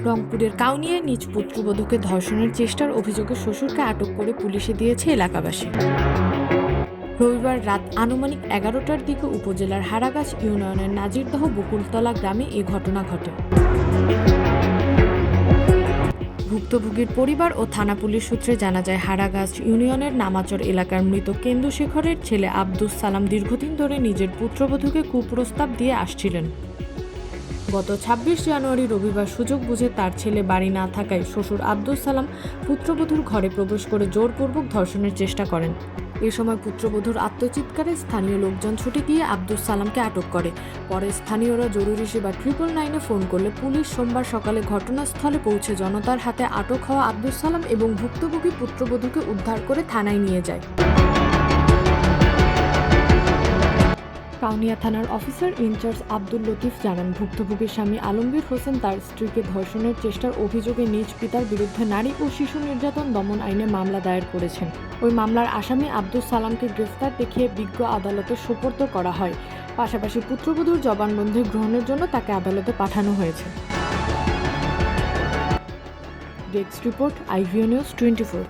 রংপুরের কাউনিয়ায় নিজ পুত্রবধূকে ধর্ষণের চেষ্টার অভিযোগে শ্বশুরকে আটক করে পুলিশে দিয়েছে এলাকাবাসী। রবিবার রাত আনুমানিক 11টার দিকে উপজেলার হারাগাছ ইউনিয়নের নাজিরদহ বকুলতলা গ্রামে এ ঘটনা ঘটে। ভুক্তভোগীর পরিবার ও থানা পুলিশ সূত্রে জানা যায়, হারাগাছ ইউনিয়নের নামাচর এলাকার মৃত কেন্দু শেখরের ছেলে আব্দুস সালাম দীর্ঘদিন ধরে নিজের পুত্রবধূকে কুপ্রস্তাব দিয়ে আসছিলেন। গত 26 জানুয়ারি রবিবার সুযোগ বুঝে তার ছেলে বাড়ি না থাকায় শ্বশুর আব্দুস সালাম পুত্রবধূর ঘরে প্রবেশ করে জোরপূর্বক ধর্ষণের চেষ্টা করেন। এ সময় পুত্রবধূর আত্মচিৎকারে স্থানীয় লোকজন ছুটে গিয়ে আব্দুস সালামকে আটক করে। পরে স্থানীয়রা জরুরি সেবা 999-এ ফোন করলে পুলিশ সোমবার সকালে ঘটনাস্থলে পৌঁছে জনতার হাতে আটক হওয়া আব্দুস সালাম এবং ভুক্তভোগী পুত্রবধূকে উদ্ধার করে থানায় নিয়ে যায়। কাউনিয়া থানার অফিসার ইনচার্জ আব্দুল লতিফ জানান, ভুক্তভোগীর স্বামী আলমগীর হোসেন তার স্ত্রীকে ধর্ষণের চেষ্টার অভিযোগে নিজ পিতার বিরুদ্ধে নারী ও শিশু নির্যাতন দমন আইনে মামলা দায়ের করেছেন। ওই মামলার আসামি আব্দুস সালামকে গ্রেফতার দেখিয়ে বিজ্ঞ আদালতে সোপর্দ করা হয়। পাশাপাশি পুত্রবধূর জবানবন্দি গ্রহণের জন্য তাকে আদালতে পাঠানো হয়েছে। Desk report, IVO news 24।